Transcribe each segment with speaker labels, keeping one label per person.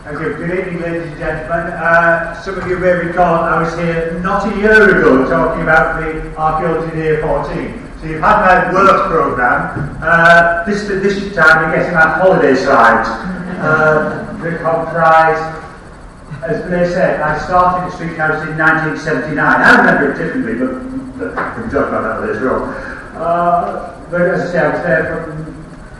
Speaker 1: Thank you. Good evening, ladies and gentlemen. Some of you may recall I was here not a year ago talking about the Archaeology Year 14. So you've had my work programme. This time you're getting my holiday slides. They comprise, as Blair said, I started the street house in 1979. I remember it differently, but we can talk about that later on. But as I say, I was there from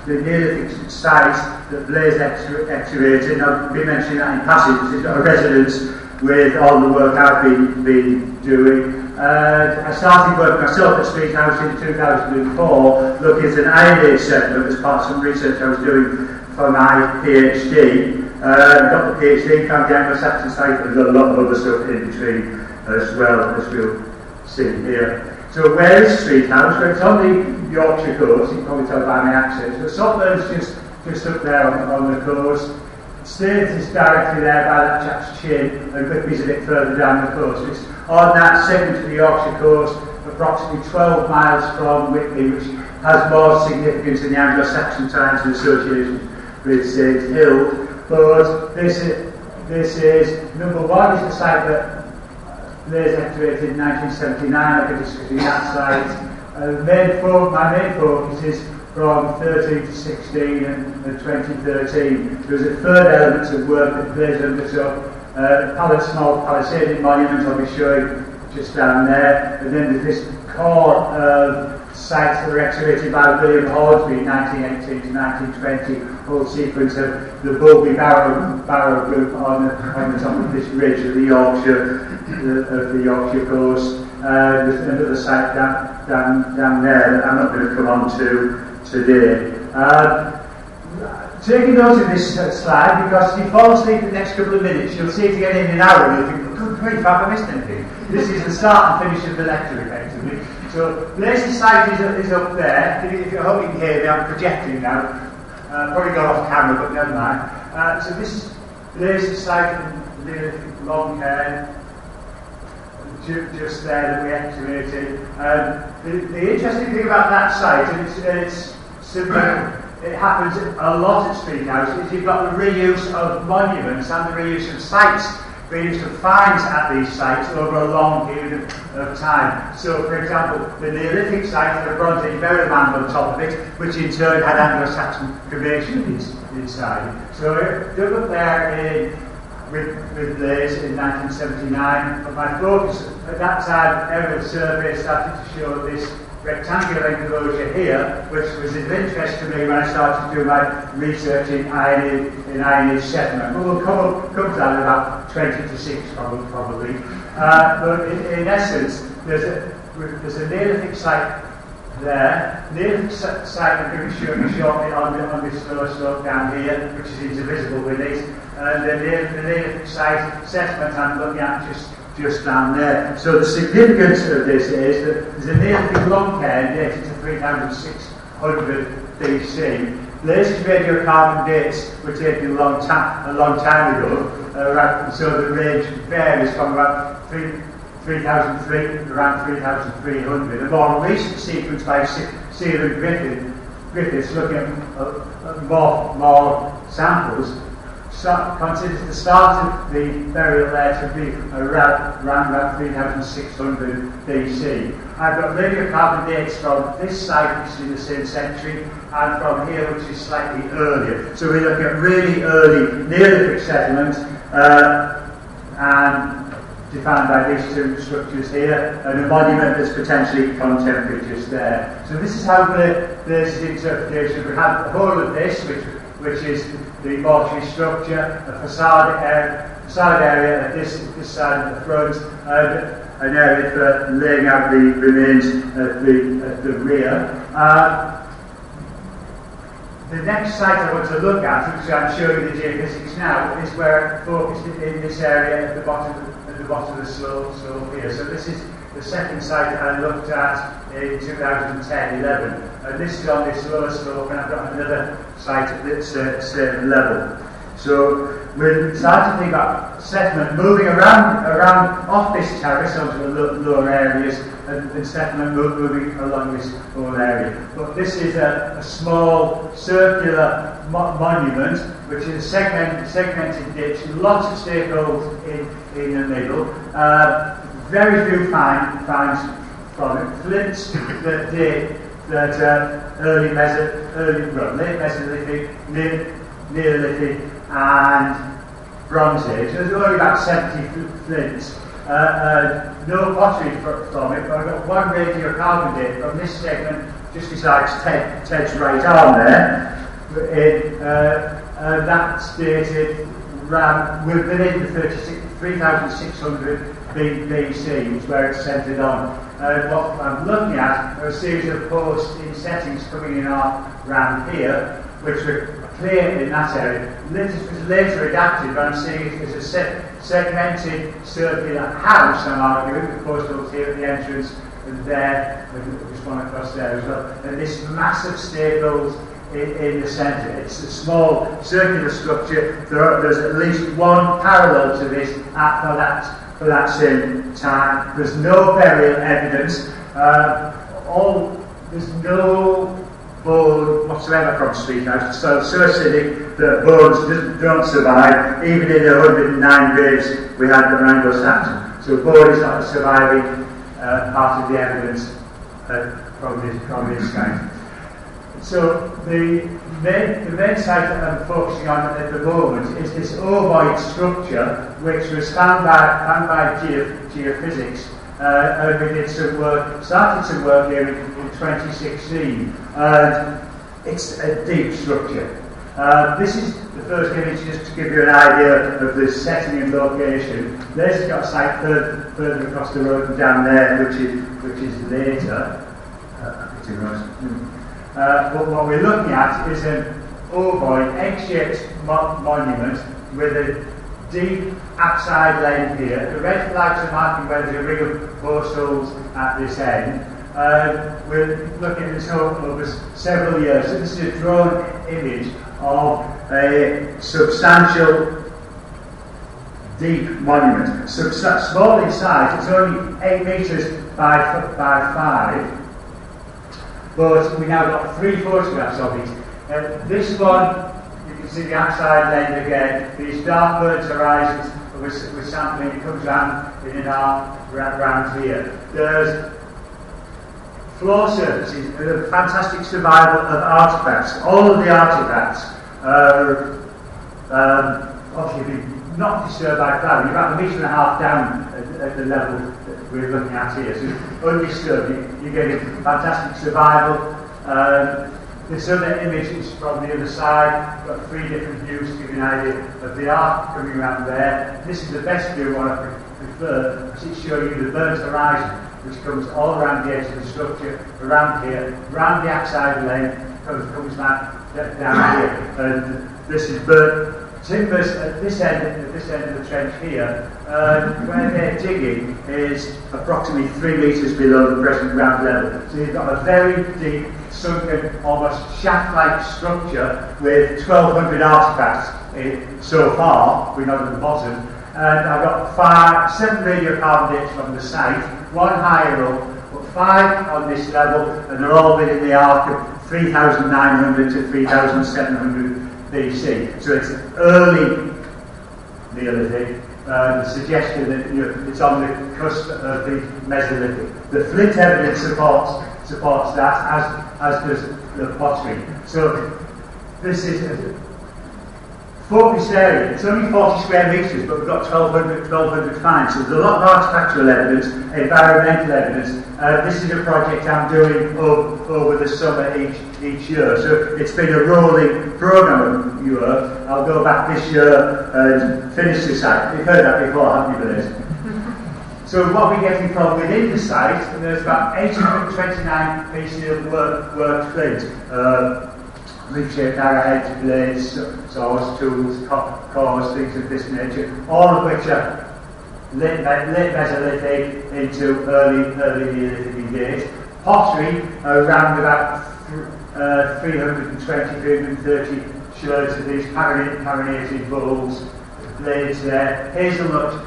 Speaker 1: the Neolithic site that Blair's excavated, and I'll be mentioning that in passage. It's got a residence with all the work I've been doing. I started working myself at Street House in 2004, looking at an Iron Age settlement as part of some research I was doing for my PhD. Got the PhD, found the Anglo-Saxon site, and there's a lot of other stuff in between as well, as we'll see here. So where is Street House? Well, it's on the Yorkshire coast, you can probably tell by my accent. So Scotland's just up there on the coast. Staines is directly there by that chap's chin, and a good piece of it further down the coast. It's on that segment of the Yorkshire coast, approximately 12 miles from Whitby, which has more significance in the Anglo-Saxon times in association with Staines Hill. But this is number one, is the site that Blair's excavated in 1979, I've been discussing that site. My main focus is from 13 to 16 and 2013. There's a third element of work that Blair's undertook. Small palisaded monument I'll be showing just down there. And then there's this core of sites that were excavated by William Hornsby in 1918 to 1920. Whole sequence of the Bulby Barrow Group on the top of this ridge of the Yorkshire coast. There's another site down there that I'm not going to come on to today. Taking note of this slide, because if you fall asleep in the next couple of minutes, you'll see it again in an hour and you'll think, good grief, have I missed anything? This is the start and finish of the lecture, effectively. So Blair's site is up there. If you hope you can hear me, I'm projecting now. Probably got off camera, but never mind. So this is Blair's site in the long hair, just there that we excavated. The interesting thing about that site, and it's similar, it happens a lot at Street House, is you've got the reuse of monuments and the reuse of sites. Reuse of finds at these sites over a long period of time. So, for example, the Neolithic site had a Bronze Age burial mound on top of it, which in turn had Anglo-Saxon cremation inside. So, dug up there with Blair's in 1979. But my focus at that time, aerial survey started to show this rectangular enclosure here, which was of interest to me when I started to do my research in Iron Age settlement. But we'll come to that in about 20 to 6 probably. But in essence, there's a Neolithic site there. Neolithic site I'm going to show you shortly on this lower slope down here, which is indivisible with it. And the Neolithic site settlement I'm looking at just down there. So the significance of this is that there's a Neolithic long cairn dated to 3600 BC. Latest radiocarbon dates were taken a long time ago, so the range varies from about 3003 around 3300. A more recent sequence by Seal and Griffiths looking at more samples considers the start of the burial there to be around about 3600 BC. I've got radiocarbon dates from this site, which is in the same century, and from here, which is slightly earlier. So we're looking at really early Neolithic settlement, and defined by these two structures here, and a monument that's potentially contemporary just there. So this is how there's the interpretation. We have the whole of this, which is the mortuary structure, a facade area at this side of the front, and an area for laying out the remains at the rear. The next site I want to look at, which I'm showing the geophysics now, is where I focused in this area at the bottom of the slope here. So this is the second site I looked at in 2010-11, and this is on this lower slope, and I've got another site at this same level. So we're starting to think about settlement moving around off this terrace onto the lower areas, and settlement moving along this whole area. But this is a small circular monument, which is a segmented ditch, lots of stakeholes in the middle, very few finds from it, flints that date that late Mesolithic, Neolithic and Bronze Age. There's only about 70 flints. No pottery from it, but I've got one radiocarbon date from this segment just besides Ted's right arm there. That's dated within the 3600 BC, is where it's centred on. What I'm looking at are a series of post-in settings coming in around here, which were clear in that area. This was later adapted, but I'm seeing it as a segmented circular house, I'm arguing, the postals here at the entrance, and there, there's one across there as well. And this massive stables in the centre. It's a small circular structure. There's at least one parallel to this for that same time. There's no burial evidence. There's no bone whatsoever from Street House. So acidic that bones don't survive. Even in the 109 graves we had the Anglo-Saxon. So bone is not a surviving part of the evidence from this kind. So the main site that I'm focusing on at the moment is this ovoid structure, which was found by geophysics, and we did started some work here in 2016, and it's a deep structure. This is the first image just to give you an idea of the setting and location. There's got a site further across the road and down there, which is later. But what we're looking at is an ovoid, egg-shaped monument with a deep upside lane here. The red flags are marking where there's a ring of post holes at this end. We're looking at this over several years. So this is a drone image of a substantial deep monument. Small in size, it's only 8 metres by 5. But we now got 3 photographs of it. This one, you can see the outside lane again. These dark burnt horizons with sampling, it comes round in an arc round here. There's floor surfaces, a fantastic survival of artefacts. All of the artefacts are obviously not disturbed by cloud. You're about 1.5 meters down at the level that we're looking at here. So undisturbed, you're getting fantastic survival. This other image is from the other side. We've got 3 different views to give you an idea of the arc coming around there. This is the best view, what I prefer, because it's showing you the burnt horizon, which comes all around the edge of the structure, around here, around the outside lane, comes back down here. And this is burnt timbers at this end of the trench here. Where they're digging is approximately 3 metres below the present ground level. So you've got a very deep, sunken, almost shaft-like structure with 1,200 artefacts so far. We're not at the bottom. And I've got 7 radiocarbon dates from the site, 1 higher up, but 5 on this level, and they're all within the arc of 3,900 to 3,700 BC. So it's early Neolithic. The suggestion that it's on the cusp of the Mesolithic. The flint evidence supports that, as does the pottery. So this is a focused area. It's only 40 square metres, but we've got 1,200 finds. So there's a lot of artifactual evidence, environmental evidence. This is a project I'm doing over the summer each year. So it's been a rolling programme of work. I'll go back this year and finish the site. You've heard that before, haven't you, Liz? So what we're getting from within the site, there's about 829 pieces of worked flint. Leaf-shaped arrowheads, blades, saws, tools, cores, things of this nature, all of which are late Mesolithic into early Neolithic date. Pottery around about 320, 330 sherds of these carinated bowls, blades there, hazelnut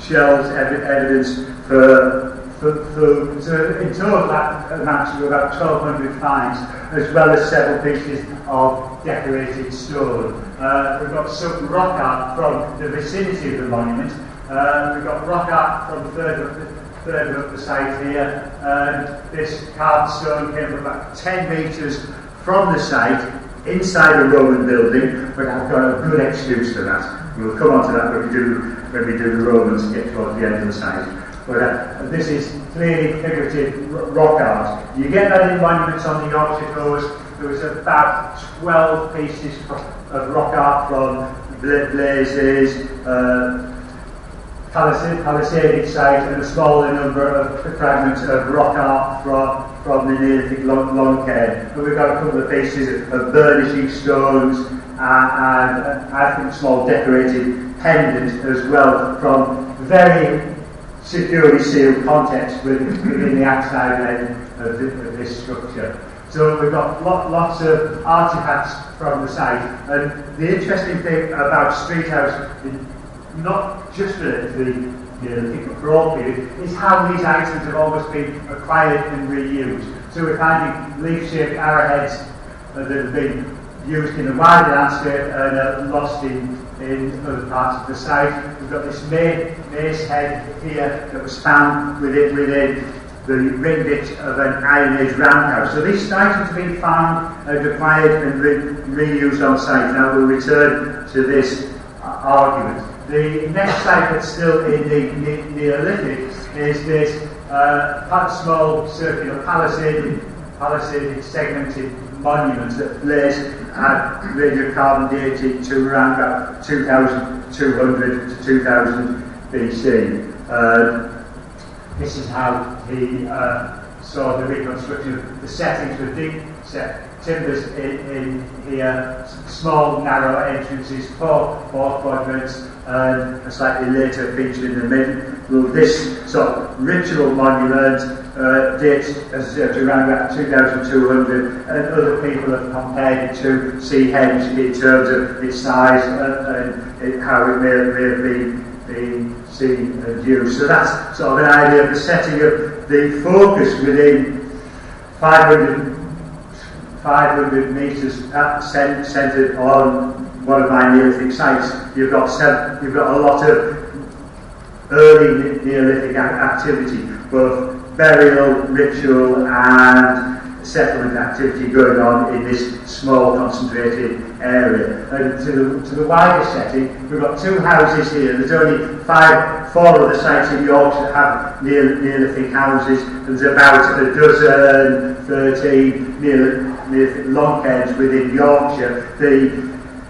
Speaker 1: shells, evidence for food. So in total that amounts to about 1,200 finds, as well as several pieces of decorated stone. We've got some rock art from the vicinity of the monument. We've got rock art from further up the site here. This carved stone came from about 10 metres from the site, inside a Roman building, but I've got a good excuse for that. We'll come on to that when we do the Romans, get towards the end of the site. But this is clearly figurative rock art. You get that in monuments on the Yorkshire coast. There was about 12 pieces of rock art from blazes, palisaded site, and a smaller number of fragments of rock art from the Neolithic long cairn. But we've got a couple of pieces of burnishing stones and I think small decorated pendants as well from very securely sealed contexts within the outside end of this structure. So we've got lots of artefacts from the site, and the interesting thing about Street House, not just for the Neolithic but for all periods, is how these items have always been acquired and reused. So we're finding leaf-shaped arrowheads that have been used in the wider landscape and are lost in other parts of the site. We've got this mace head here that was found within the ring bit of an Iron Age roundhouse. So these items have been found and acquired and reused on site. Now we'll return to this argument. The next site that's still in the Neolithic is this small circular palisaded segmented monument that lays radiocarbon dated to around about 2200 to 2000 BC. This is how he saw the reconstruction of the settings with deep set timbers in here, small narrow entrances, four quadrants, and a slightly later feature in the middle. Well, this sort of ritual monument dates to around about 2200, and other people have compared it to Seahenge in terms of its size and how it may have been seen and used. So that's sort of an idea of the setting of the focus within 500 metres centred on one of my Neolithic sites. You've got a lot of early Neolithic activity, both burial, ritual and settlement activity going on in this small concentrated area. And to the wider setting, we've got two houses here. There's only four other sites in Yorkshire that have Neolithic houses. There's about a dozen, 13 Neolithic long cairns within Yorkshire. The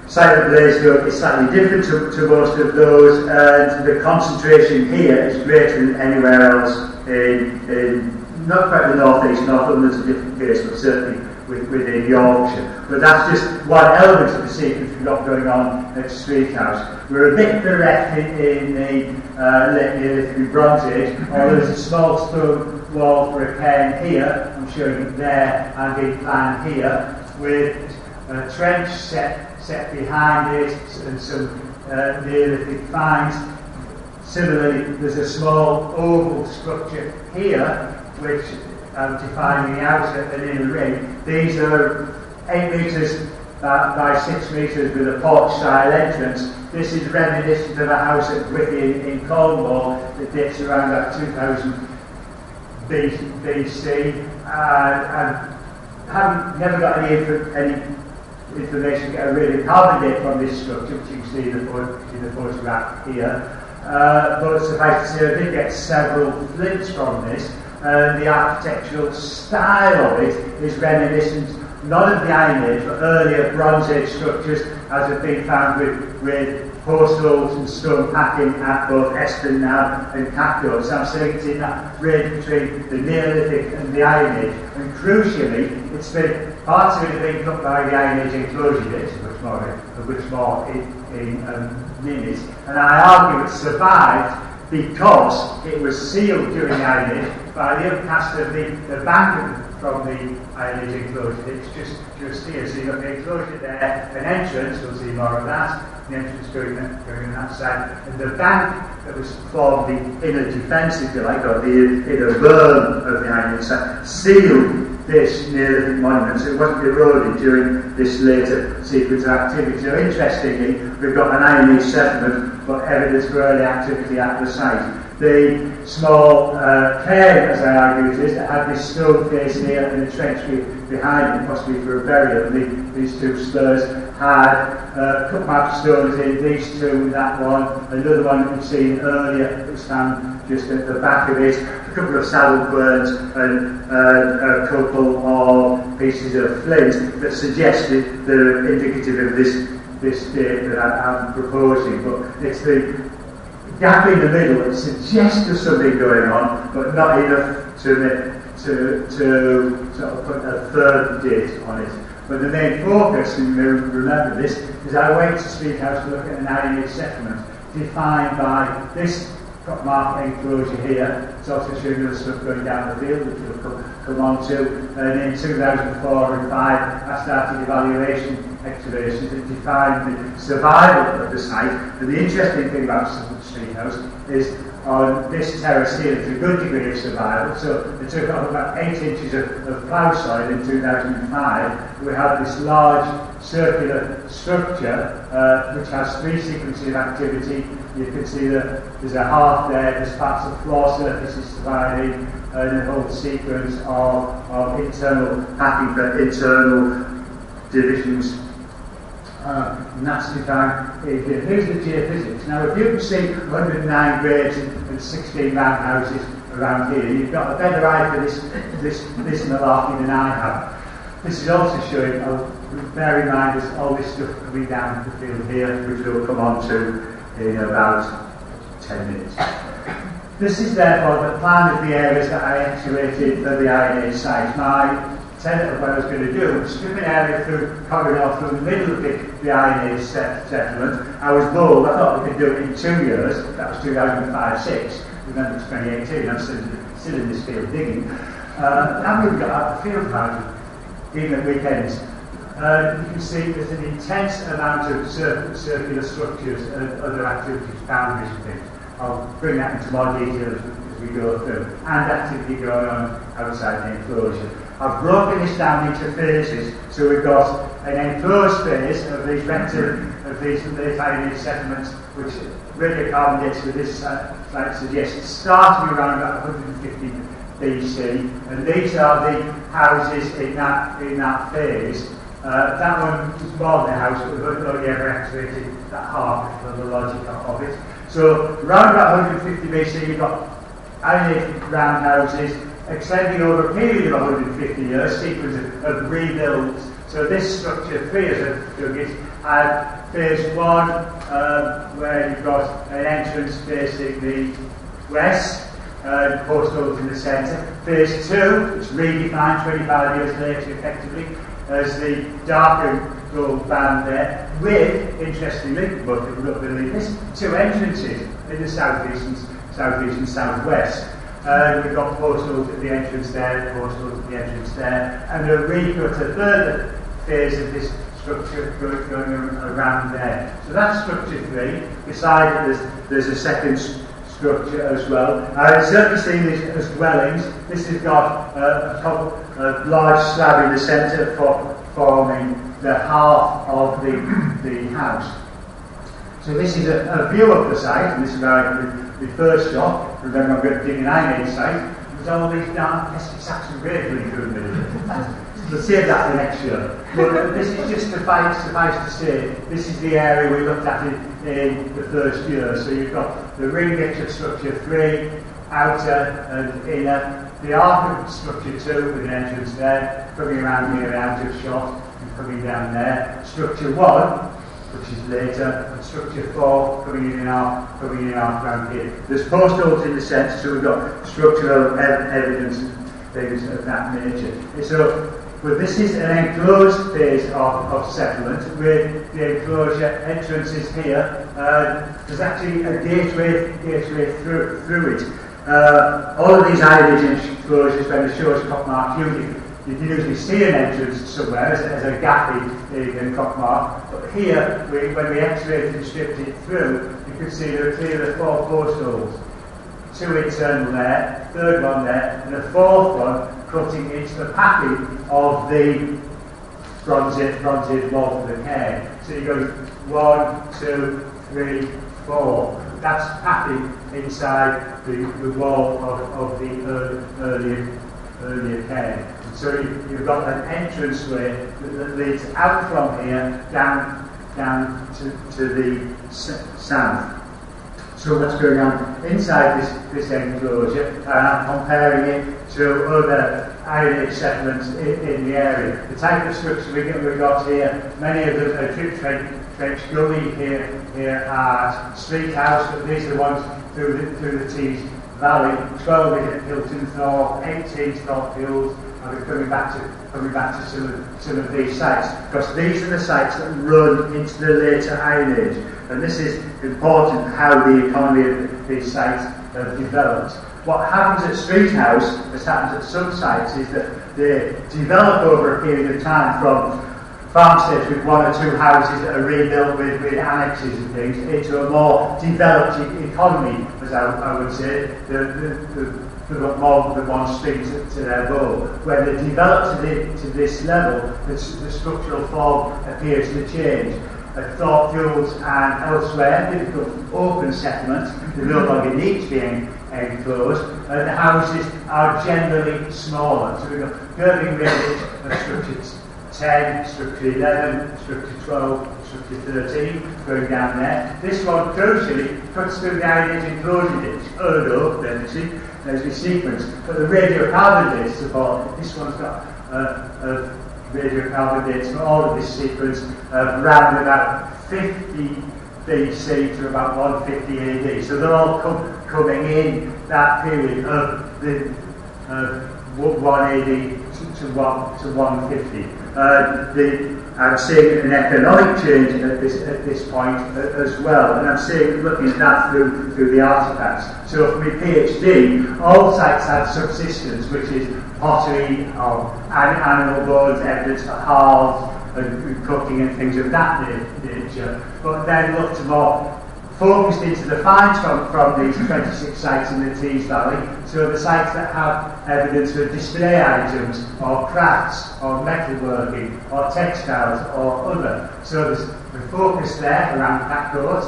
Speaker 1: site of Blaisdell is slightly different to most of those, and the concentration here is greater than anywhere else in not quite the northeast. Northumberland's a different case, but certainly within Yorkshire. But that's just one element of the sequence we've got going on at Street House. We're a bit bereft in the late Neolithic Bronze Age, although there's a small stone wall for a cairn here, I'm showing it there, and in plan here, with a trench set behind it and some Neolithic finds. Similarly, there's a small oval structure here, which I'm defining the outer and inner ring. These are 8 metres by 6 metres with a porch-style entrance. This is reminiscent of a house at Whitby in Cornwall that dates around about 2000 BC. And haven't never got any information to get a really carbon date from this structure, which you can see in the photograph here. But suffice to say, I did get several flints from this, and the architectural style of it is reminiscent not of the Iron Age, but earlier Bronze Age structures, as have been found with post holes and stone packing at both Eston now and Catcoat. So I'm saying it's in that range between the Neolithic and the Iron Age. And crucially, it's been parts of it have been cut by the Iron Age enclosure dates, which more in a minute. And I argue it survived because it was sealed during the Iron Age by the upcast of the bank from the Iron Age enclosure. It's just here. So you've got the enclosure there, an entrance, we'll see more of that, the entrance going on that side, and the bank that was formed the inner defence, if you like, or the inner berm of the Iron Age site, sealed this Neolithic monument, so it wasn't eroded during this later sequence of activity. So interestingly, we've got an Iron Age settlement, but evidence for early activity at the site. The small cairn, as I argue it is, that had this stone face here and a trench behind it, possibly for a burial. These two spurs had cut marked stones in, these two, that one, another one that we've seen earlier that was found just at the back of it, a couple of saddle querns and a couple of pieces of flint that suggested they're indicative of this date that I'm proposing. But it's the gap in the middle that suggests there's something going on, but not enough to sort of put a third date on it. But the main focus, and you remember this, is I went to Speed House to look at an Iron Age settlement defined by this marked enclosure here. It's also showing other stuff going down the field, which we'll come on to. And in 2004 and 5, I started evaluation excavations that defined the survival of the site. And the interesting thing about Speed House is on this terrace here, there's a good degree of survival. So they took off about 8 inches of plough soil in 2005. We have this large circular structure which has 3 sequences of activity. You can see that there's a half there, there's parts of floor surfaces surviving, and a whole sequence of internal hacking for internal divisions. And that's defined here. Here's the geophysics. Now, if you can see 109 graves and 16 roundhouses around here, you've got a better eye for this malarkey than I have. This is also showing, bear in mind, there's all this stuff coming down the field here, which we'll come on to in about 10 minutes. This is therefore the plan of the areas that I excavated for the Iron Age site. My tenet of what I was going to do was strip an area through corridor through the middle of the Iron Age settlement. I was bold, I thought we could do it in 2 years. That was 2005-6. Remember, it's 2018, I'm still in this field digging. Now we've got out the field value, even at weekends. You can see there's an intense amount of circular structures and other activities, boundaries and things. I'll bring that into more detail as we go through. And activity going on outside the enclosure. I've broken this down into phases. So we've got an enclosed phase of these late Iron Age settlements, which radiocarbon dates for this site suggests starting around about 150 BC. And these are the houses in that phase. That one was more than a house, but we've only ever excavated that half for the logic of it. So, around about 150 BC, you've got Iron Age roundhouses extending over a period of 150 years, sequence of rebuilds. So, this structure, 3 years of it, had phase 1, where you've got an entrance facing the west, post holes in the centre. Phase 2, which redefined 25 years later, effectively, as the darker gold band there, with, interestingly, most people don't believe this, 2 entrances in the southeast and southwest. We've got post holes at the entrance there, post holes at the entrance there, and a recut, a further phase of this structure going around there. So that's structure 3. Beside it, there's a second structure as well. I've certainly seen these as dwellings. This has got a large slab in the centre forming the half of the house. So this is a view of the site, and this is the first shot. Remember, I'm going to dig an Iron Age site. There's all these dark Saxon graves running through the middle of it. We'll save that for next year. But this is just suffice to say, this is the area we looked at in the first year. So you've got the ring of structure 3, outer and inner, the arc of structure 2 with an entrance there, coming around here out of shot and coming down there. Structure 1, which is later, and structure 4 coming in and out around here. There's post holes in the centre, so we've got structural evidence and things of that nature. So, but this is an enclosed phase of settlement with the enclosure entrances here. There's actually a gateway through it. All of these Iron Age enclosures, when the shows top mark, you can usually see an entrance somewhere as a gap in cock mark, but here, when we excavated and stripped it through, you can see there are clearly 4 post holes. 2 internal there, 3rd one there, and a 4th one cutting into the packing of the bronze wall for the cairn. So you go 1, 2, 3, 4. That's packing inside the wall of the earlier cairn. So you've got an entranceway that leads out from here down to the south. So what's going on inside this enclosure, and I'm comparing it to other Iron Age settlements in the area. The type of structure we got here, many of them are drip trench gully here are street house, but these are the ones through the Tees Valley. 12 in Hilton Thorpe, 18 Thorpe Hills. And we're coming back to some of these sites, because these are the sites that run into the later Iron Age, and this is important how the economy of these sites have developed. What happens at Street House, as happens at some sites, is that they develop over a period of time from farmsteads with 1 or 2 houses that are rebuilt with annexes and things into a more developed economy, as I would say. They've got more than 1 string to their bow. When they develop to this level, the structural form appears to change. At Thorpe Hills and elsewhere, they become open settlements. They no longer need to be enclosed, and the houses are generally smaller. So we've got building range of structure 10, structure 11, structure 12, structure 13, going down there. This one, crucially, cuts through the Iron Age enclosure ditch. Then you see, there's the sequence. But the radiocarbon dates support, this one's got radiocarbon dates for all of this sequence around about 50 BC to about 150 AD. So they're all coming in that period of 1 AD to 150. I'm seeing an economic change at this point as well, and I'm seeing, looking at that through the artefacts. So for my PhD, all sites had subsistence, which is pottery or animal bones, evidence for hearths and cooking and things of that nature. But then looked more focused into the finds from these 26 sites in the Tees Valley. So the sites that have evidence for display items or crafts or metalworking or textiles or other. So there's the focus there around Packcourt.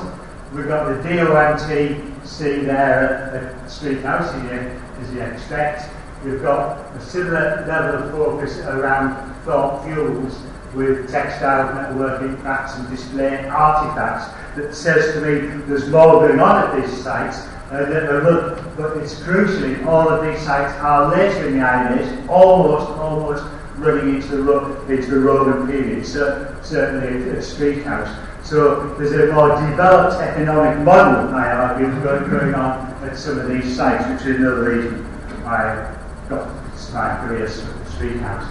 Speaker 1: We've got the DOMTC there at Street House as you expect. We've got a similar level of focus around Thorpe Fuels with textile, metalworking, crafts and display artefacts. That says to me there's more going on at these sites, but it's crucially all of these sites are later in the Iron Age, almost running into the Roman period, certainly at Street House. So there's a more developed economic model, I argue, going on at some of these sites, which is another reason I got my career at Street House.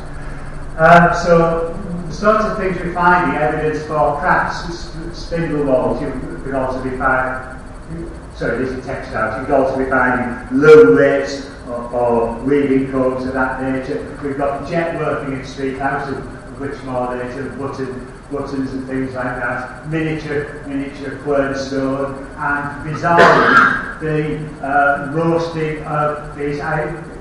Speaker 1: So the sorts of things we're finding, evidence for crafts, spindle walls, you could also be finding, sorry, these are textiles, you could also be finding loom rates or weaving combs of that nature. We've got jet working at Street House, of which more later, buttons and things like that, miniature quernstone, and bizarrely, the roasting of these,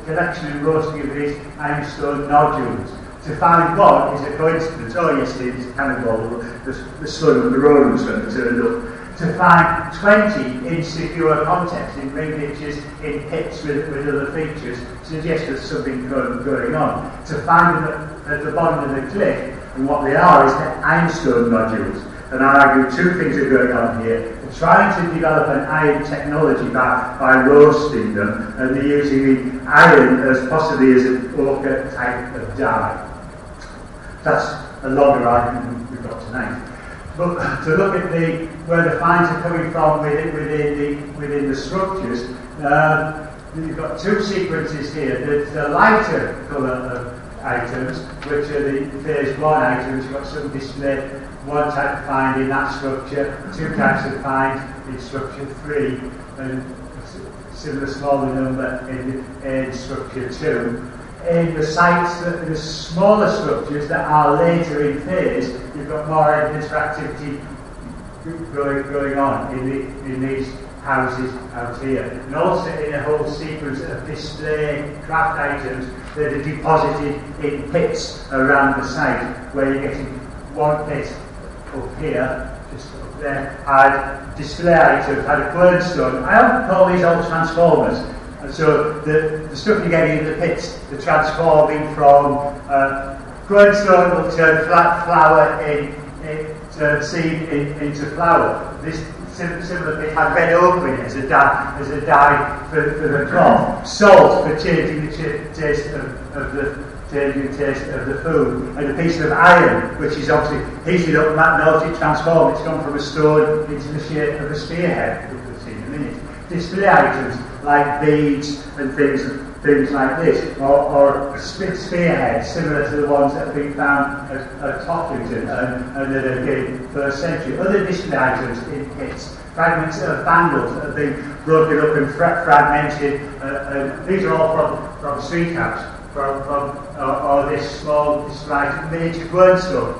Speaker 1: collection and roasting of these ironstone nodules. To find one is a coincidence. Oh yes, it's cannonball, the son of the Romans when they turned up. To find 20 in secure context, in ring ditches, in pits with other features, suggests there's something going on. To find them at the bottom of the cliff, and what they are is the ironstone nodules. And I argue 2 things are going on here. They're trying to develop an iron technology by roasting them, and they're using the iron as possibly as an ochre type of dye. That's a longer argument than we've got tonight. But to look at where the finds are coming from within the structures, you've got 2 sequences here. There's the lighter colour of items, which are the phase 1 items. You've got some display, 1 type of find in that structure, 2 types of find in structure 3, and similar smaller number in structure 2. in the sites, the smaller structures that are later in phase, you've got more evidence for activity going on in these houses out here. And also in a whole sequence of display craft items that are deposited in pits around the site, where you're getting one pit up here, just up there, had display items, had a quernstone. I don't call these all transformers. And so the stuff you're getting in the pits, the transforming from quernstone will turn flat flour turn seed into flour. This similar pit had red ochre in it as a dye for the cloth. Salt for changing the taste of the food, and a piece of iron, which is obviously heated up, melted, transformed. It's gone from a stone into the shape of a spearhead, which we'll see in a minute. Display items like beads and things like this, or spearheads similar to the ones that have been found at Toffington and that have been first century. Other display items in pits, fragments of vandals that have been broken up and fragmented. These are all from street house, or this small like miniature quernstone.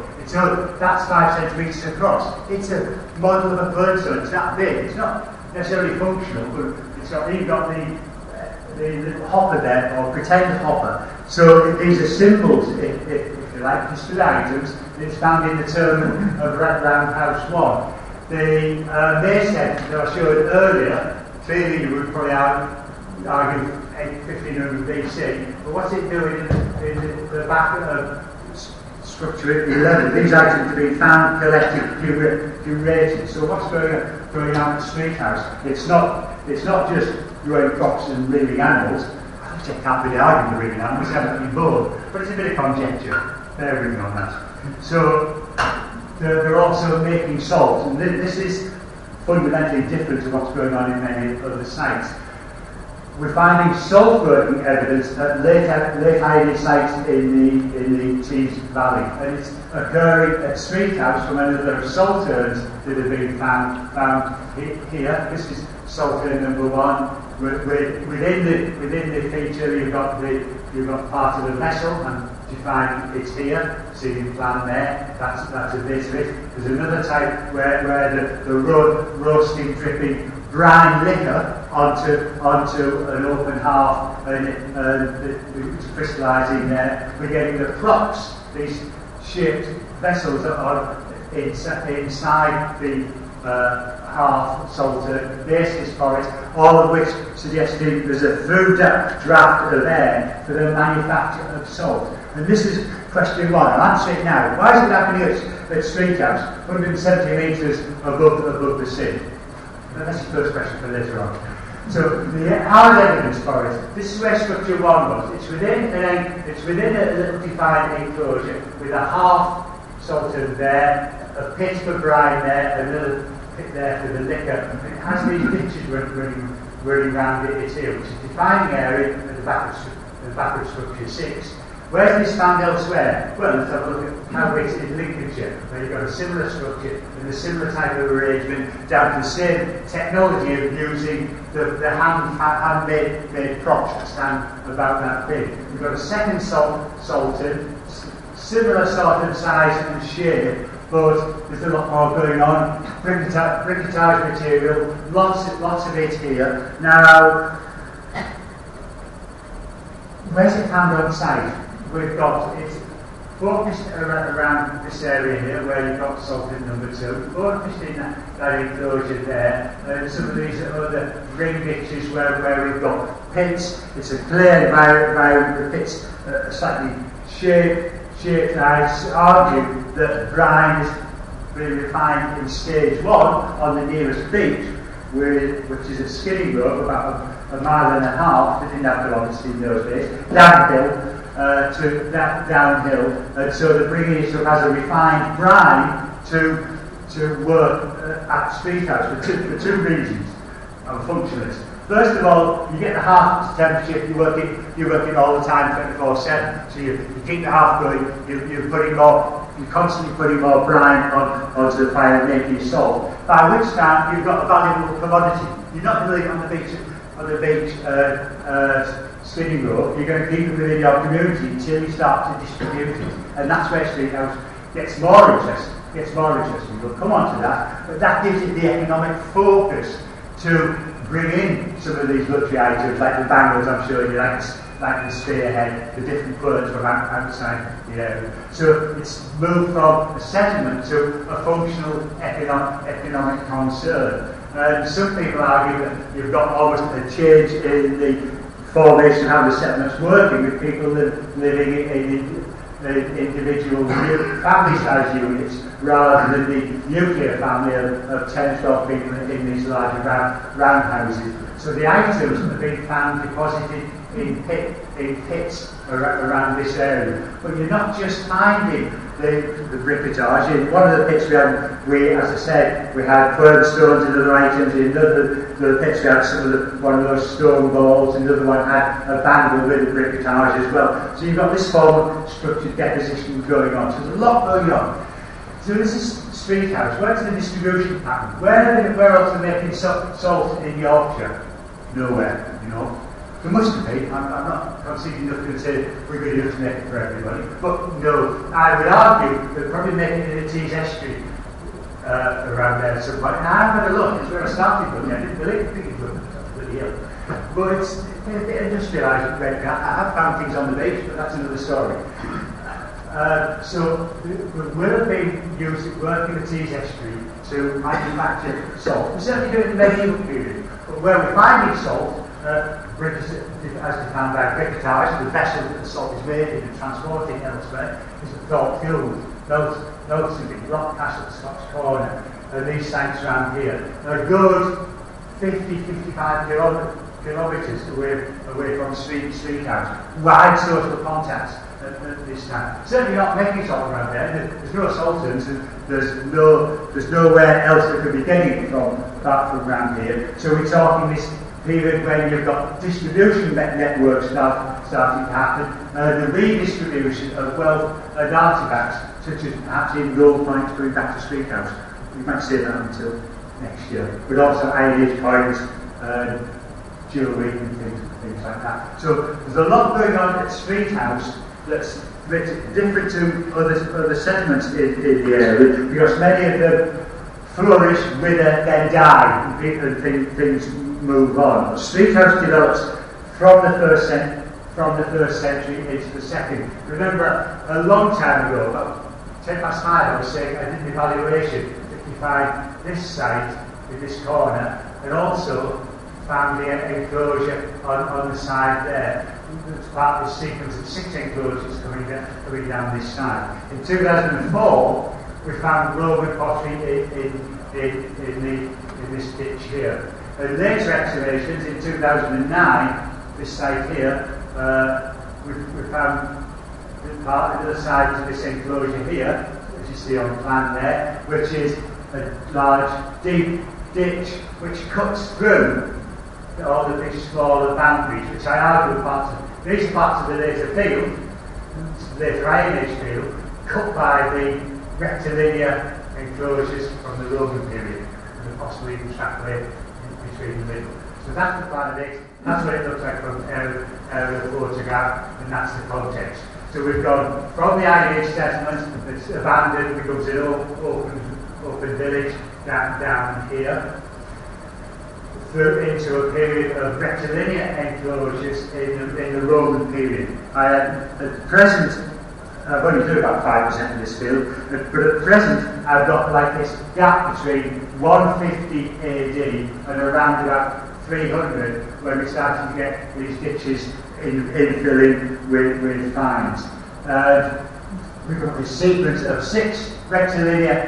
Speaker 1: That's 5 centimetres across. It's a model of a quernstone. It's that big. It's not necessarily functional, but you've got the hopper there, or pretend hopper. So these are symbols, if you like, display items. It's found in the term of Roundhouse 1. The mace head that I showed earlier, clearly you would probably argue 1500 BC, but what's it doing in the back of structure 11? These items have been found, collected, curated. So what's going on at the street house? It's not just growing crops and breeding animals. I can't really argue the breeding animals, they haven't been born. But it's a bit of conjecture. Bear with me on that. So they're also making salt, and this is fundamentally different to what's going on in many other sites. We're finding salt working evidence at late Iron sites in the Tees Valley, and it's occurring at Street House from another salt urns that have been found here. This is salt urn number 1. Within the feature, you've got part of the vessel, and define it's here. See the plan there. That's a bit of it. There's another type where the roasting, dripping brine liquor onto an open half, and it's crystallising there. We're getting the crocks, these shaped vessels that are inside the half salted basis for it, all of which suggesting there's a through draft of air for the manufacture of salt. And this is question 1. I'll answer it now. Why is it happening at Street House, 170 metres above the sea? That's the first question for later on. So our evidence for it. This is where structure 1 was. It's within a little defined enclosure with a half salted there, a pit for brine there, a little pit there for the liquor. It has these ditches running around it. It's here, which is a defining area at the back of structure 6. Where does this stand elsewhere? Well, let's have a look at how it's in Lincolnshire, where you've got a similar structure and a similar type of arrangement, down to the same technology of using the handmade props that stand about that big. We've got a second salted, similar sort of size and shape, but there's a lot more going on. Briquetage material, lots of it here. Now, where's it found on site? We've got it focused around this area here, where you've got salted number 2, focused in that enclosure there, and some of these other ring ditches where we've got pits. It's a clear environment. The pits are slightly shaped. I argue that brine is really refined in stage 1 on the nearest beach, which is a skidding rope about a mile and a half. They didn't have to obviously in those days. Downhill to that downhill, and so they're bringing it up as a refined brine to work at Street House for two reasons. I'm a functionalist. First of all, you get the half temperature. You're working all the time, 24/7. So you keep the half going. You're constantly putting more brine onto the fire and making salt. By which time you've got a valuable commodity. You're not really on the beach on the beach Skiding Row, you're going to keep them within your community until you start to distribute it. And that's where street house gets more interesting. We'll come on to that. But that gives it the economic focus to bring in some of these luxury items, like the bangles I'm showing you, like the spearhead, the different clothes from outside the area. So it's moved from a settlement to a functional economic concern. And some people argue that you've got almost a change in the formation of how the settlement's working, with people living in individual family-sized units rather than the nuclear family of 10, 12 people in these larger round houses. So the items have been found deposited in pits around this area. But you're not just finding the briquetage. In one of the pits as I said, we had further stones and other items. In another pits we had one of those stone balls, and another one had a bangle with the briquetage as well. So you've got this form of structured deposition going on. So there's a lot going on. So this is street house. Where's the distribution pattern? Where else are they making salt in Yorkshire? Nowhere, There must be. I'm not conceding nothing to say we're going to make it for everybody. But no, I would argue they're probably making it in the Tees Estuary around there at some point. And I've had a look. It's where I started looking. I didn't believe it was bloody hell. But it's a bit industrialised. I have found things on the beach, but that's another story. So we will have been used to work in the Tees Estuary to manufacture salt. We certainly do it in the medieval period. But where we find salt, as defined by briquetage, the vessel that the salt is made in and transported elsewhere, is a thought kiln. Those are big rock castle, Scots Corner, and these sites around here. They're a good 50-55 kilometres away from street house. Wide social contacts at this time. Certainly not making salt around there. There's no saltons, and there's nowhere else that could be getting it from apart from around here. So we're talking this period when you've got distribution networks starting to happen, the redistribution of wealth and artefacts, such as perhaps in gold coins going back to street house. We might say that until next year. But also Iron Age coins, jewellery and things like that. So there's a lot going on at street house that's different to other settlements in the area, because many of them flourish, wither, then die, and things move on. Street house develops from the first century into the second. Remember, a long time ago, about 10 past 5, I was saying I did an evaluation to find this site in this corner, and also found the enclosure on the side there. It's part of the sequence of 6 enclosures coming down this side. In 2004, we found Roman pottery in this ditch here. And later excavations in 2009, this site here, we found part of the other side to this enclosure here, which you see on the plan there, which is a large, deep ditch which cuts through all of these smaller boundaries, which I argue are these parts of the later field, later Iron Age field, cut by the rectilinear enclosures from the Roman period, and possibly even extrapolate between the middle. So that's the plan of it. That's what it looks like from aerial photograph, and that's the context. So we've gone from the Iron Age settlement that's abandoned, becomes an open village down here, through into a period of rectilinear enclosures in the Roman period. At present, I've only done about 5% of this field, but at present I've got like this gap between 150 AD and around about 300 when we started to get these ditches infilling with fines. We've got this sequence of 6 rectilinear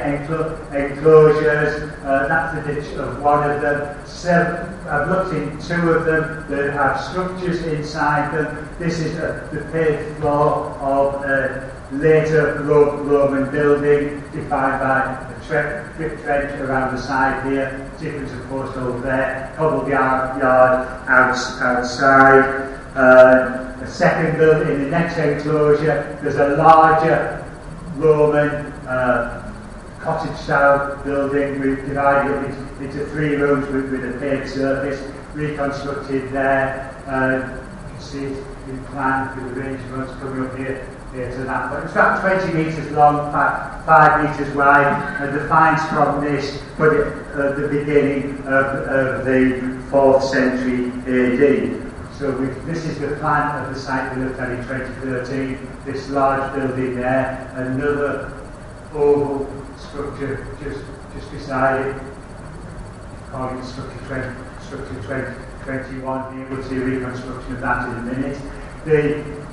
Speaker 1: enclosures. That's the ditch of one of them. 7, I've looked in 2 of them that have structures inside them. This is the paved floor of a later Roman building, defined by a drip trench around the side here. Difference of course over there. Cobbled yard outside. A second building in the next enclosure. There's a larger Roman cottage-style building. We've divided it into 3 rooms with a paved surface, reconstructed there. You can see it in plan with the range of rooms coming up here to that point. It's about 20 metres long, 5 metres wide, and the finds from this put it at the beginning of the 4th century AD. So this is the plan of the site we looked at in 2013. This large building there, another oval structure just beside it. Calling it structure 2021 here. We'll see a reconstruction of that in a minute.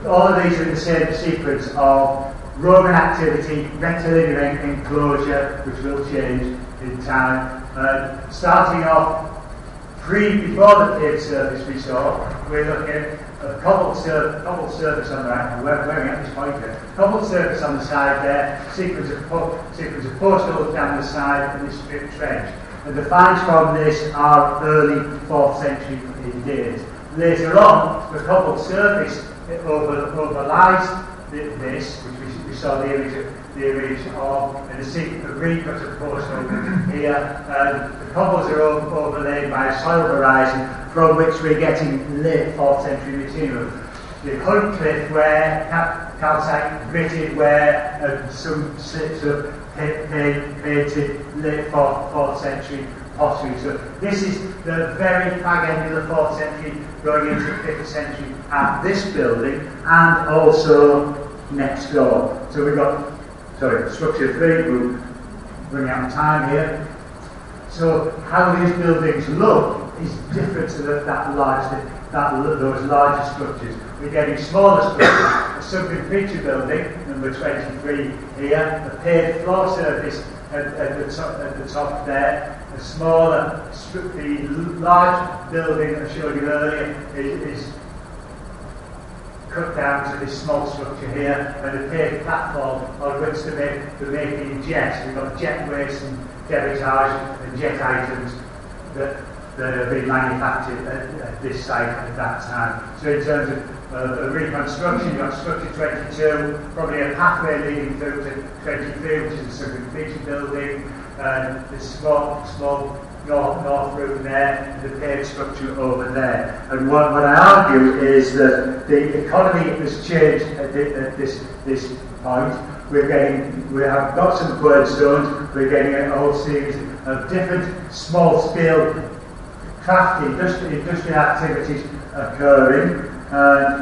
Speaker 1: All of these are in the same sequence of Roman activity, rectilinear enclosure, which will change in time. Starting off before the paved surface we saw, we're looking at a cobbled surface on the right. We're at this point here. Cobbled surface on the side there, sequence of portals down the side, and this strip trench. And the finds from this are early 4th century in date. Later on, the cobbled surface overlies this, which we saw the image of, and the sequence of recut of portal here. The cobbles are overlaid by a soil horizon from which we're getting late 4th century material. The Hunt Cliff, where calcite gritted, where some slips of painted late 4th century pottery. So this is the very fag end of the 4th century going into the 5th century at this building and also next door. So we've got, structure 3, we'll bring out time here. So how these buildings look is different to those larger structures. We're getting smaller structures. A sunken feature building, number 23 here, a paved floor surface at the top there. A smaller, the large building I showed you earlier is cut down to this small structure here, and a paved platform on which they're making jets. We've got jet waste and debitage and jet items that have been manufactured at this site at that time. So in terms of reconstruction, you've got structure 22, probably a pathway leading through to 23, which is the sunken feature building, this small north room there, the paved structure over there. And what I argue is that the economy has changed at this point. We have got some quernstones, we're getting a whole series of different small-scale craft industrial activities occurring.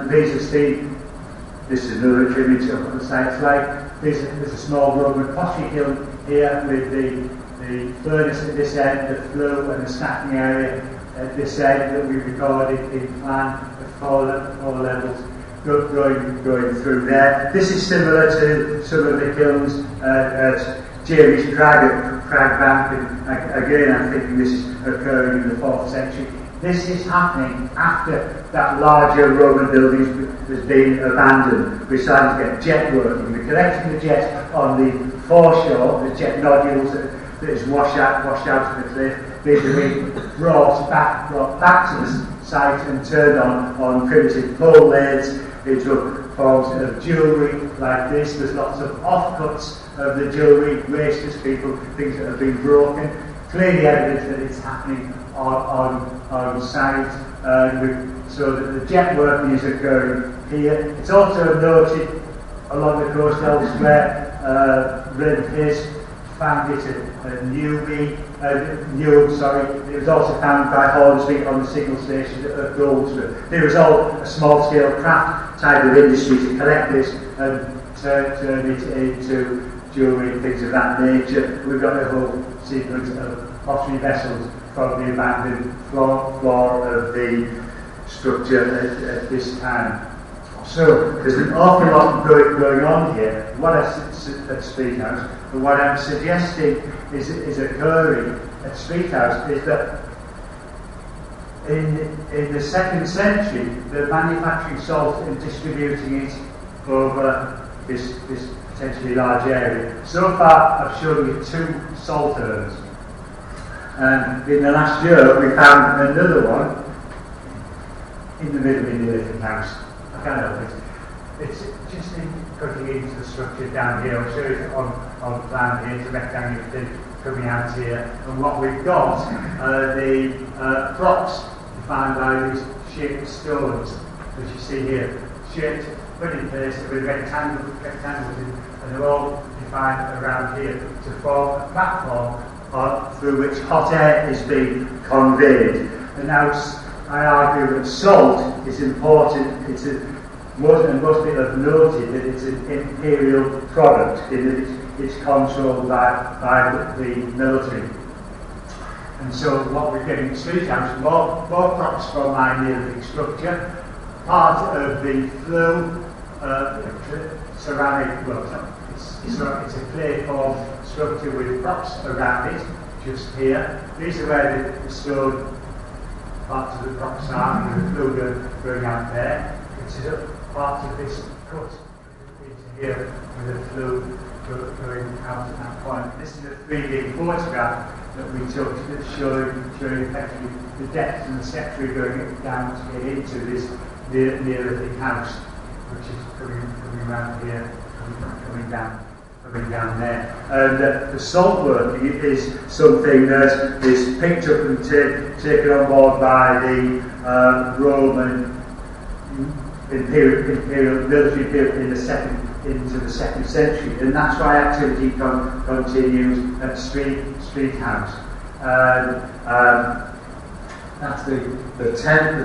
Speaker 1: This is another image of what the site's like. There's a small Roman pottery kiln here with the furnace at this end, the flue and the stacking area at this end that we recorded in plan at 4 levels going through there. This is similar to some of the kilns at Jamie's Crag at Cragbank, and again I'm thinking this is occurring in the 4th century. This is happening after that larger Roman building has been abandoned. We're starting to get jet working. We're collecting the jet on the foreshore, the jet nodules that is washed out of the cliff. These are being brought back to the site and turned on primitive pole lathes into forms of jewellery like this. There's lots of offcuts of the jewellery, wastes, things that have been broken. Clearly evidence that it's happening on site. So that the jet working is occurring here. It's also noted along the coast elsewhere. Red Hayes found it at Newham. It was also found by Hornsby on the signal station at Goldsmith. There was all a small-scale craft type of industry to collect this and turn it into jewellery and things of that nature. We've got a whole sequence of pottery vessels from the abandoned floor of the structure at this time. So there's an awful lot going on here. What at Street House, but what I'm suggesting is occurring at Street House is that in the 2nd century, they're manufacturing salt and distributing it over this potentially large area. So far, I've shown you 2 salt urns. And in the last year, we found another one in the middle of the Nathan House. I can't help it. it's just cutting into the structure down here. I'll show you on plan here. It's a rectangular thing coming out here. And what we've got are the props defined by these shaped stones, as you see here. Shaped, put in place with rectangles, and they're all defined around here to form a platform through which hot air is being conveyed. And now I argue that salt is important. Most people have noted that it's an imperial product in that it's controlled by the military. And so what we're getting in Street House, more props from my Neolithic structure. Part of the flue ceramic, it's a clay form structure with props around it, just here. These are where the stone parts of the props are, and the flue going out there. This is a part of this cut into here with the flue going out at that point. This is a 3D photograph that we took that's showing effectively the depth and the steps we're going down to get into this Neolithic house, which is coming around here, coming down there. And the salt working is something that is picked up and taken on board by the Roman imperial military into the second century, and that's why activity continues at Street House. That's the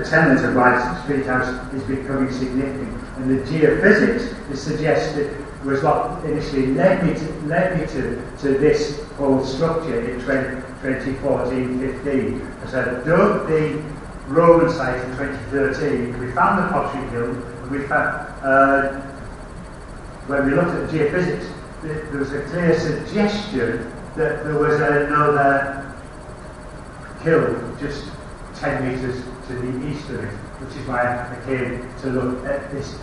Speaker 1: tenet of why Street House is becoming significant, and the geophysics is suggested was what initially led me to this whole structure in 2014-15. As I dug the Roman site in 2013, we found the pottery kiln, and we found when we looked at the geophysics, there was a clear suggestion that there was another kiln just 10 metres to the east of it, which is why I came to look at this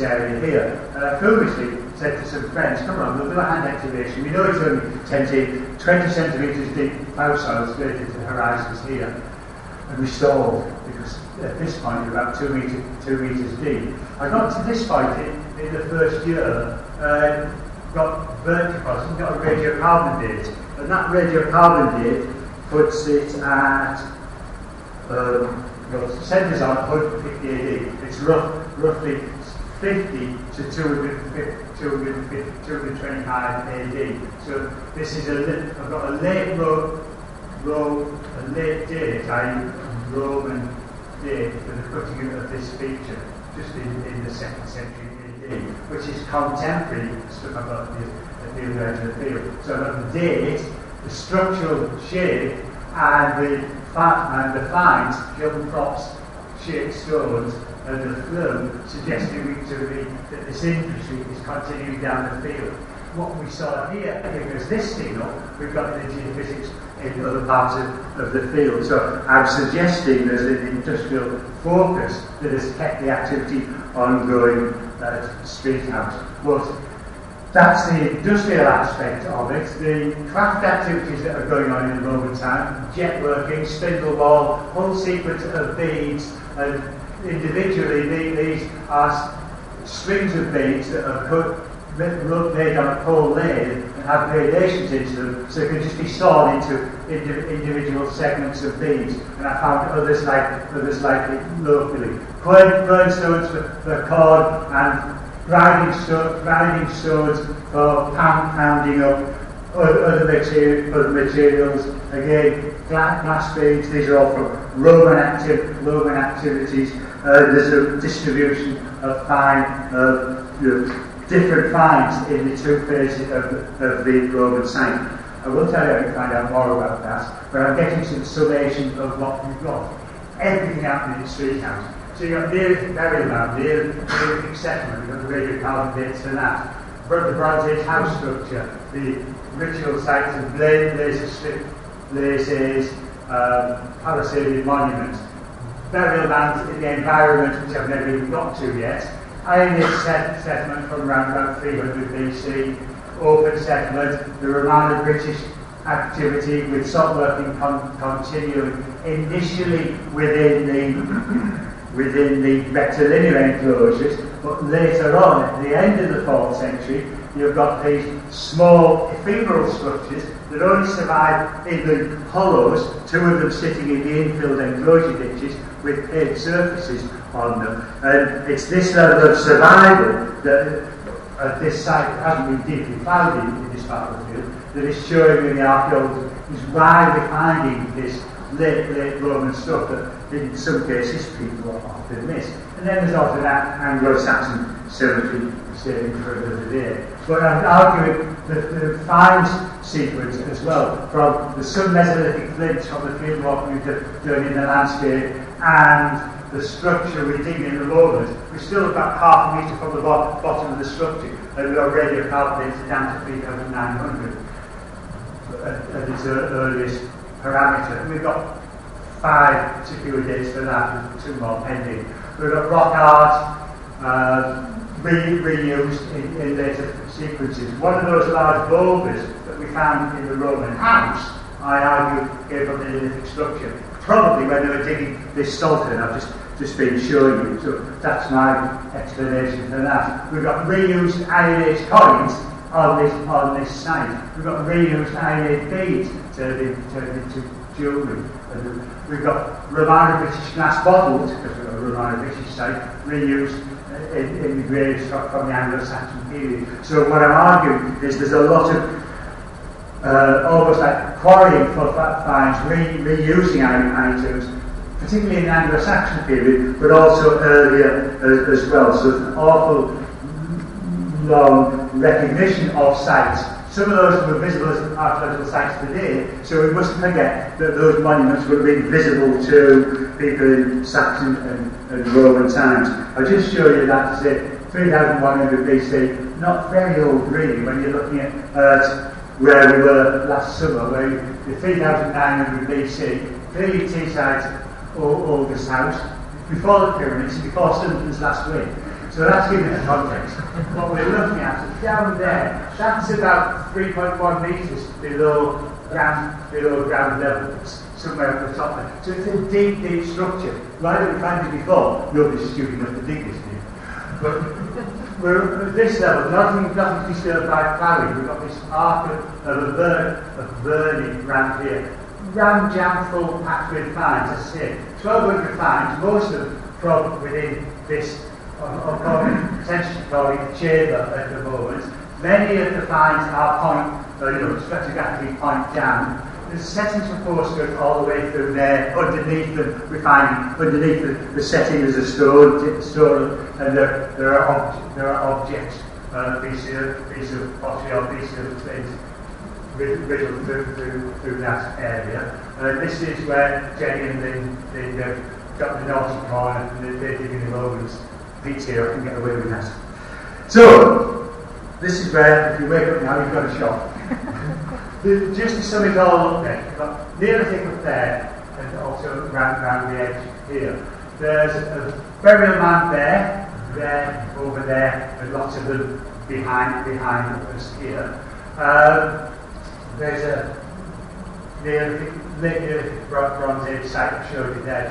Speaker 1: area here. And I foolishly said to some friends, come on, we'll do a hand excavation. We know it's only 20 centimetres deep plough soil slated to the horizons here. And we stalled, because at this point we're about 2 metres deep. I got to this point in the first year, got burnt deposit, got a radiocarbon date. And that radiocarbon date puts it at centres on 150 AD. It's roughly 50 to 225 AD. So this is I've got a late date, i.e. Roman date for the cutting of this feature, just in the 2nd century AD, which is contemporary stuff I've got at the other end of the field. So I've got the date, the structural shape, and the finds, kiln props, shaped stones, and the flue, suggesting to me that this industry is continuing down the field. What we saw here, because this signal, we've got the geophysics in other parts of the field. So I'm suggesting there's an industrial focus that has kept the activity ongoing at Street House. But that's the industrial aspect of it. The craft activities that are going on in the Roman time, jet working, spindle wall, whole sequence of beads, and individually these are strings of beads that are laid on a pole lathe and have gradations into them, so it can just be sawed into individual segments of beads. And I found others like it locally. Quernstones for cord, and grinding stones for pounding up other materials. Again, glass beads. These are all from Roman activities. There's a distribution of different finds in the two phases of the Roman site. I will tell you how to find out more about that, but I'm getting to the summation of what we've got. Everything happening in Street House. So you've got Neolithic burial mound, Neolithic settlement, you've got the radiocarbon dates for that. The Bronze Age house structure, the ritual sites of blazes, palisaded monuments, burial mounds in the environment, which I've never even got to yet. Iron Age settlement from around about 300 BC, open settlement, the Romano-British activity with salt working continuing initially within the rectilinear enclosures, But later on, at the end of the 4th century, you've got these small ephemeral structures that only survive in the hollows, 2 of them sitting in the infilled enclosure ditches with paved surfaces on them. And it's this level of survival that at this site that hasn't been deeply ploughed in this part of the field that is showing in the archaeology is why we're finding this late Roman stuff that in some cases people often miss. And then there's also that Anglo-Saxon cemetery saving for another day. But I'm arguing that the finds sequence as well, from the sub-Mesolithic flints from the field work we've done in the landscape and the structure we dig in the Lowlands, we're still about half a metre from the bottom of the structure, and we've already calculated down to 3,900 at its earliest parameter. We've got 5 secure dates for that, with 2 more pending. We've got rock art reused in later sequences. One of those large boulders that we found in the Roman house, I argue, gave up the Neolithic structure. Probably when they were digging this Sultan I've just been showing you. So that's my explanation for that. We've got reused Iron Age coins on this site. We've got reused Iron Age beads turned into jewellery. We've got Romano British glass bottles, because we've got a Romano British site, reused in the graves from the Anglo-Saxon period. So what I'm arguing is there's a lot of almost like quarrying for finds, reusing items, particularly in the Anglo-Saxon period, but also earlier as well. So there's an awful long recognition of sites. Some of those were visible as archaeological sites today, so we mustn't forget that those monuments would have been visible to people in Saxon and Roman times. I'll just show you that to say 3100 BC, not very old really when you're looking at where we were last summer, where the 3900 BC, clearly Teesside's oldest house, before the pyramids, before Stonington's last week. So that's giving us context. What we're looking at is down there, that's about 3.1 metres below ground level, somewhere at the top there. So it's a deep, deep structure. Why didn't we find it before? Nobody's stupid enough to dig this deep. But we're at this level, nothing disturbed by ploughing. We've got this arc of burning round here. Ram jam full packed with finds, as I say. 1,200 finds, most of them from within this, potentially calling it chamber at the moment. Many of the finds are stratigraphically point down. There's settings for postcode all the way through there. Underneath them, we find underneath the setting there's a stone, and there are objects, piece of pottery or piece of things riddled through that area. This is where Jenny and Lynn got the naughty corner, and they're digging the Romans. Pete's here, I can get away with that. So, this is where, if you wake up now, you've got a shock. Just to sum it all up then, you've got Neolithic up there, and also round the edge here. There's a burial mound there, over there, and lots of them behind us here. There's a late Neolithic Bronze Age site I showed you there,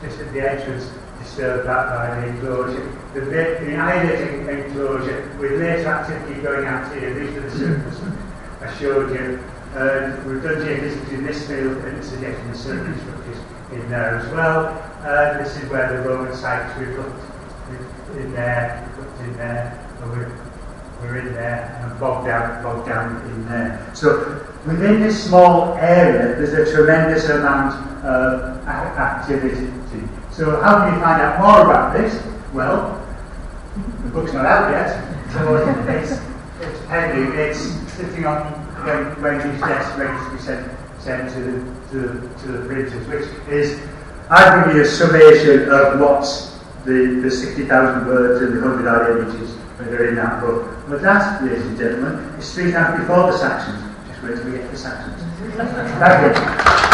Speaker 1: just at the entrance, disturbed by the enclosure. The Iron Age enclosure, with later activity going out here, these are the surface I showed you. We've done geophysics in this field, and it's suggesting the surface structures in there as well. This is where the Roman sites we've looked in there, and we're in there, and bogged down in there. So within this small area, there's a tremendous amount of activity. So how can you find out more about this? Well, the book's not out yet, so it's pending. It's sitting on Wendy's desk, ready to be sent to the printers, which is, I've given you a summation of what's the 60,000 words and the 100-odd images that are in that book. But that, ladies and gentlemen, is 3 times before the Saxons. Just wait till we get to the Saxons. Thank you.